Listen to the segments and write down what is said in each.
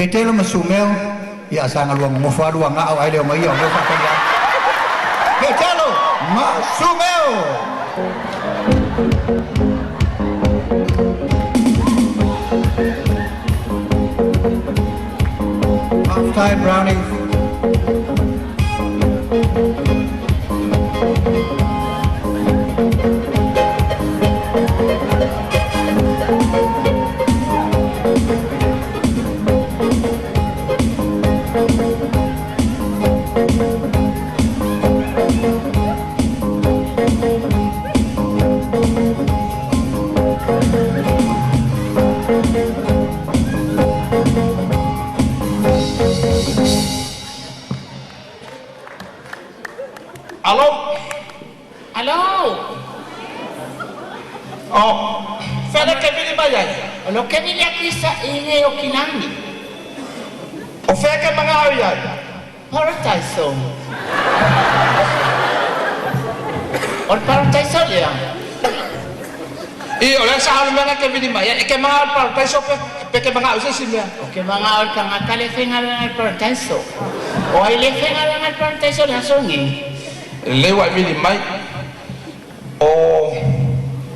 PETELO SUMEO ya sang luang mufa luang ngau ai leo mai yo leo Fofoga PETELO SUMEO half-time brownie Fala que vini bayay. Ano que vini aqui sa ile o kinani? O fe que mga ayay. Paradise. On paradise ya. Oleh sa mga que vini bayay, que mga paradise pe que mga ayay simya. Que mga or ka ngakale fenga na paradise. O ile fenga na paradise na songi. Lewa vini mai.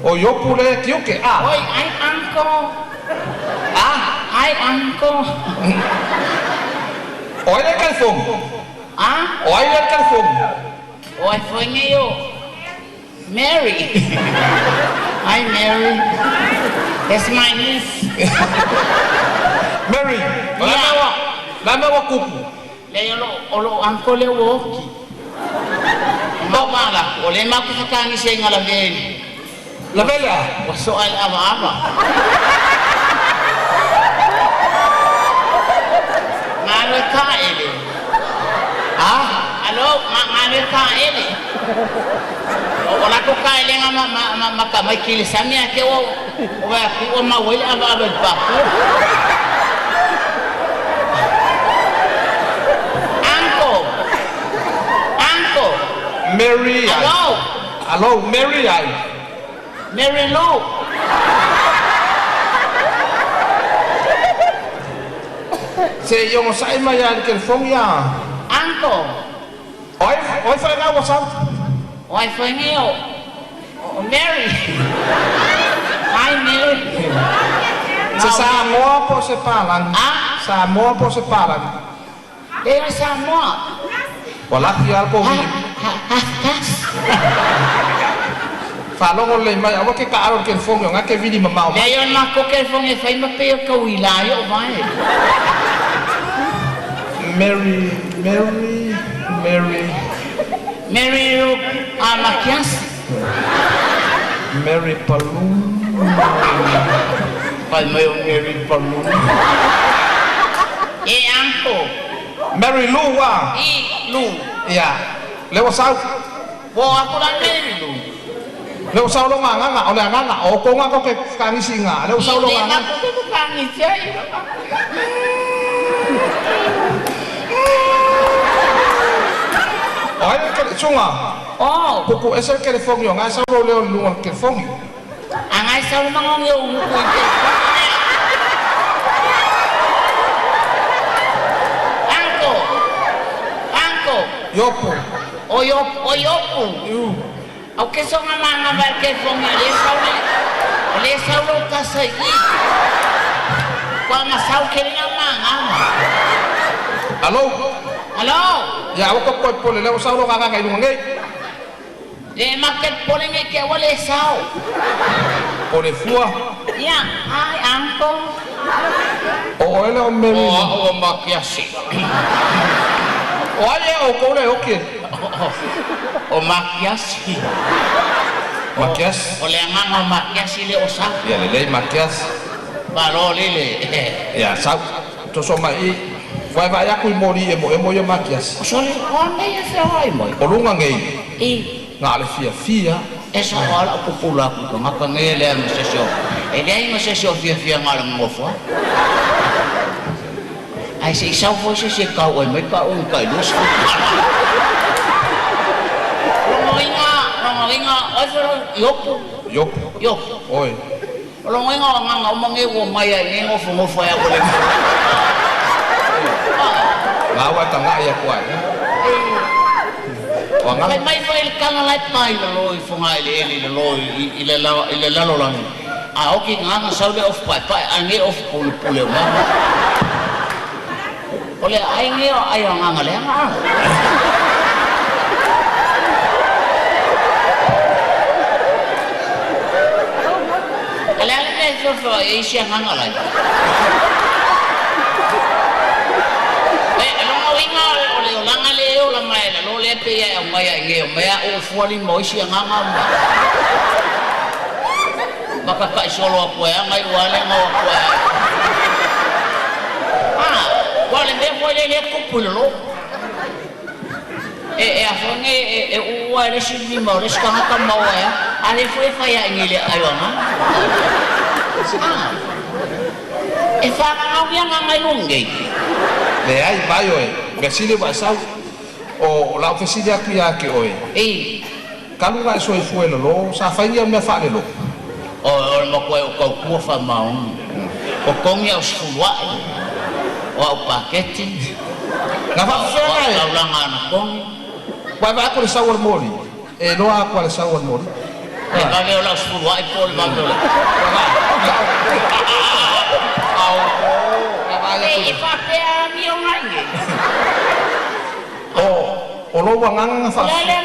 O yo pule tío que Oi, ai anko. Ai anko. Oi le calfón. Oi le calfón. Oi foi eu. Mary. Hi Mary. That's my niece. Mary. Lama wa kupu. Le lo anko le woki. Mala, ole makufakani siya nga lagay. Labela, wasoal ama-ama. Nganoy kain eh. Ano? Nganoy kain eh. Wala ko kain nga makamay kilisan niya. Kaya wala mawili abad pa. Anko. Mary. Hello, Mary. Mary Lou. Se yung sa imayan ke phone ya. Uncle. Oi fa nga WhatsApp. Oi fa ngeo. Mary. Hi Mary. Se Samoa po separan. Samoa po separan. Dia Samoa. Wala kial ko. Falong oleh mai awak ke kaaror ke phone yang ke vini mamau. Dayon mako ke phone e fai mapeo ka wilayo vai. Mary ro amakias. Mary Palun. Palmeo Mary Palun. Anko. Mary Lou wa. Lou. Ya. Lewa sao. Wo aku lang Mary Lou. Leo sao lo nga oleh nga o ko nga ko ke kangisi nga leo sao lo nga ko ko kangisi ay ay ke chunga kuku ese ke phone yo nga sao lo leo lu ke phone ang ay sao mangong yo ko Anko yopo oyopo Aunque son a ver que con el sauro casa y cuando sao que la Aló ya ako ko le sauro nga ngai ngai le market polen que wale sao pole fua ya ai anko o ele o Mary o makiasi oye o ko le okay o makiasi Makias oleh nga makiasi le osa ya le makias balo lele ya sa to so mai vai aku mori emo yo makias sole onde ya se vai moi olunga ngai ngale fia esa wala popular ko ngaka ngele ang sesyo ele ay sesyo fia ngala ngofo ai se sao foi se kau ai mai ka un kai lus Rongoinga, yopo. Oi. Rongoinga nga mangewo maya ni ngofo ya boleh. awak tanga ya kuai. Wang mai fai kanga lai pai lo fonga ile lo ile lalo lang. Oki nganga saude of pai ange of pule ma. Ole ai nge ayo nganga le nga. Ala le so isi nganga lai. Lo le pe ya Māmāia nge Māmāia o fuali mo isi nganga ma maka ka solo ko ya ngai wale ngo ko wale me wale le kupulo afonge wale si mo le ska ka mo ya ale foi fa ya ngile ayo ma fa ka ya ngai lunge le ai bayo gasile basau o la oficina aqui aqui oi kalu ga so fuelo lo sa faia me fa lo o mo ko fa mau o kongi os fuwa o pakete na fa fa la ulanga na kongi wa va ko sa wor mori e no a ko sa wor mori e ka le os fuwa e pol ba do au e fa te a mi o ngai o lo wanganga fa le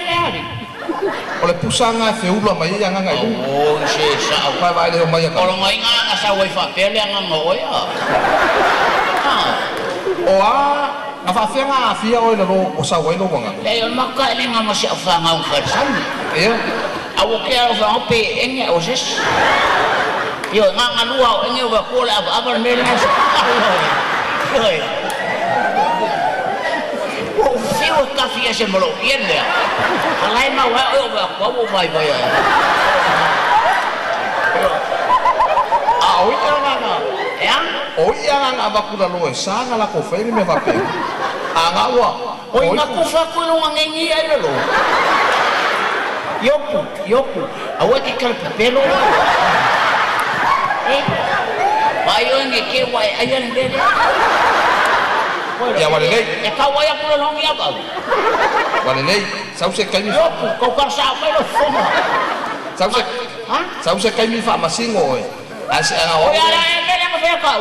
o le pusanga fe ulo mai nga ngai se sa pa vai le mai ka o ngai nga sa wai fa pele nga ngoi o a fa fe nga fia o le o sa wai lo wanga le maka le nga mo se fa nga o fa san au ke o fa o pe enge o ses yo nga lua o enge o ko la aba me le sa o kafia se molo pierde alai ma wa o ba ko vai vai o ia o ia nga ba kula lo sa nga la ko fe me va pe anga wa o nga ko fa ko no ngi ai lo yopu awa ki kal pelo vai o ngi ke wai ai ndele ya wale lei e ka waya pula longi apa wale lei sau se kai mi ko ka sa pa lo foma sau se kai mi fa masingo as o ya la e le mo fe ka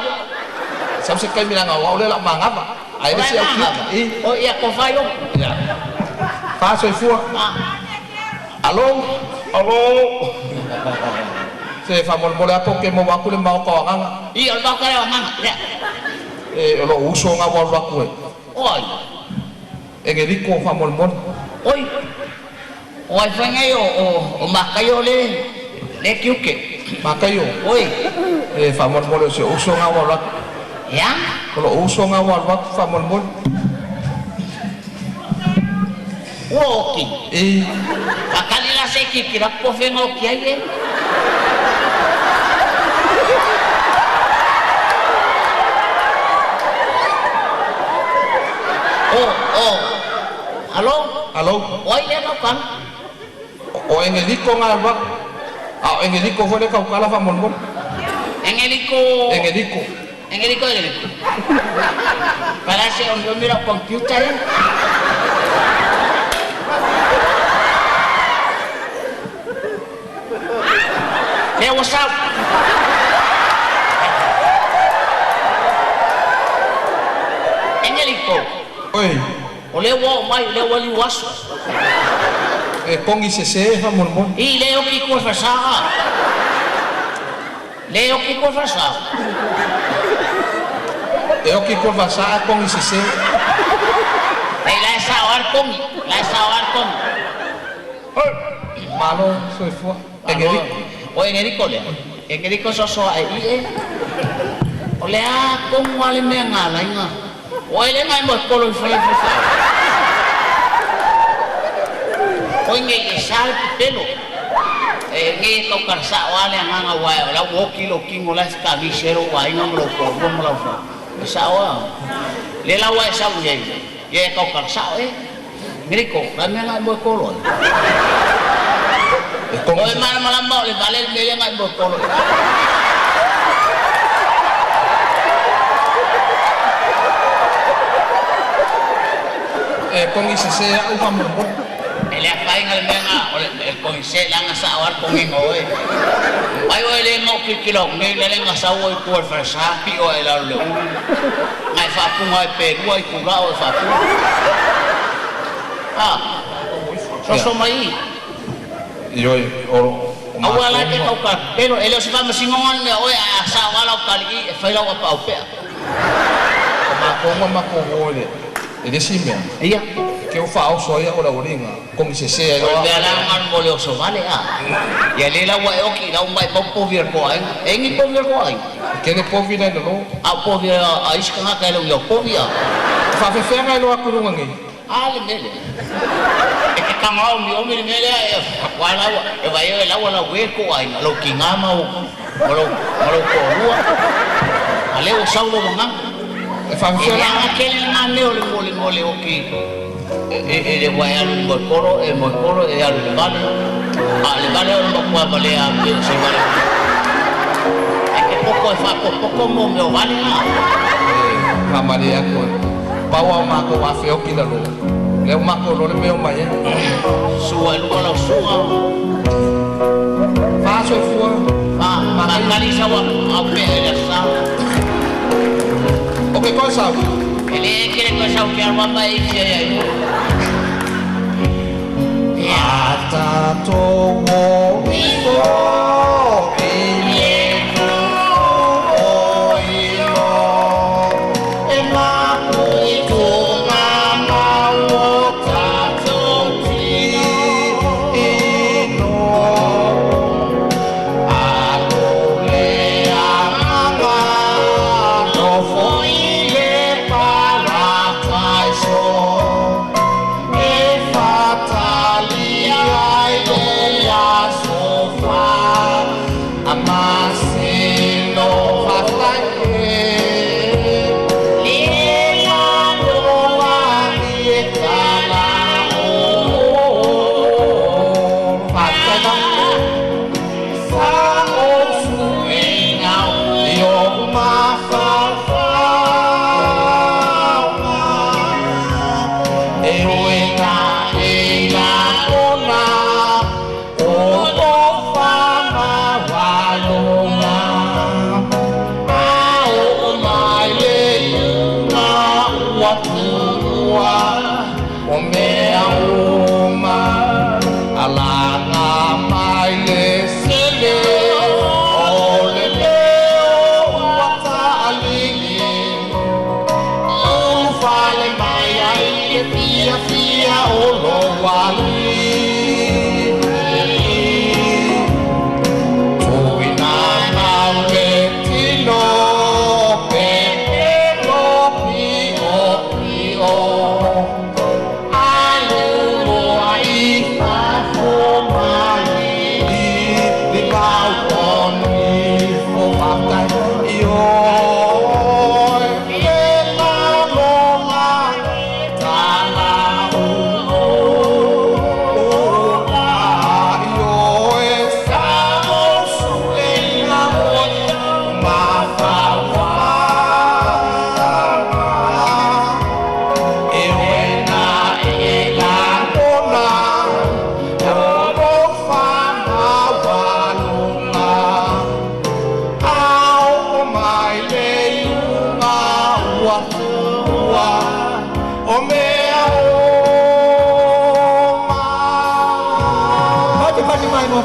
sau se kai mi nga wa le la manga pa ai le se o ya ko fa yo fa so fu alo se fa mol mol apo ke mo wa ku le ma ko nga i o ba ka le nga lo uso nga wa ku oi engediko fa mol mol oi oi fa ngai o makayo le kiuke makayo oi fa mol mol se uso nga wa ya lo uso nga wa fa mol mol oki akali la se ki kira po fe ngo ki ai Halo. Oi le no kan. O engediko nga ba? Engediko fole ka kala fa mon mon. Engediko. Para se on mira computer. Le WhatsApp. Engediko. Oi. Ole wo mai le wali wasu. Kongi se fa mon mon. I leo ki ko fa sa. Leo ki ko fa sa. Leo ki ko fa sa kongi se. La sa war kongi. Malo soy fu. Engediko le. Engediko so ai ole a kon wale me ngala inga. Ole ngai mo kolo fa. Oinge sal pelo nge to karsa wale nganga wa la woki lo kingo la ska visero wa inga lo ko mo la fa sawa le la wa sa ye to karsa ngriko la me ngai mo kolo oi mar malambo le vale me ngai mo kolo kong isasaya o pamubo. Ele apai ngal menga ole kong se langa sa awar kong ingoy. Ay ole mo kikilong ngai le nga sa wo ko fa sa pi o ela le. Ngai fa pu ngai pe wo ku ga o fa pu. Ah. So mai. Yo o awala ke kau ka pero ele se fa masingon me o sa wala kali e fa la wa pa o pe. Ma ko ole. Ele simia. Iya. Que eu falo só ia ora oringa com se se o belangan mo le so vale ya le la wa o ki la un mai po vir ko ai engi po vir ko ai que ne po vir no a po vir a iska nga ka lo po vir fa fe fe ngai lo akurunga ngi ale mele e ke ka mau mi o mi mele e wala e vai e la wala we ko ai lo ki nga ma o lo ko rua ale o saulo nga e fa fe la aquele nga me o le o ki ele vai al moicoro e al vale no puede valer a que se vale es que poco mo me vale Māmāia ko pawa ma ko wa fe o ki lo le ma ko lo me o mai sua lo sua fa so fu ma kali sa wa a pe ele sa o que cosa ele quiere cosa que alma mai que Tātou o iho, ileno o ilo, e mako I tōna o tātou ki ino, ako le amanga, no fo I le parakaiso.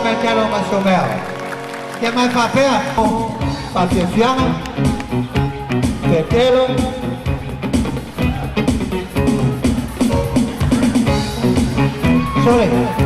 PETELO SUMEO. Yang mai papel, papel fiang, PETELO. Sorry.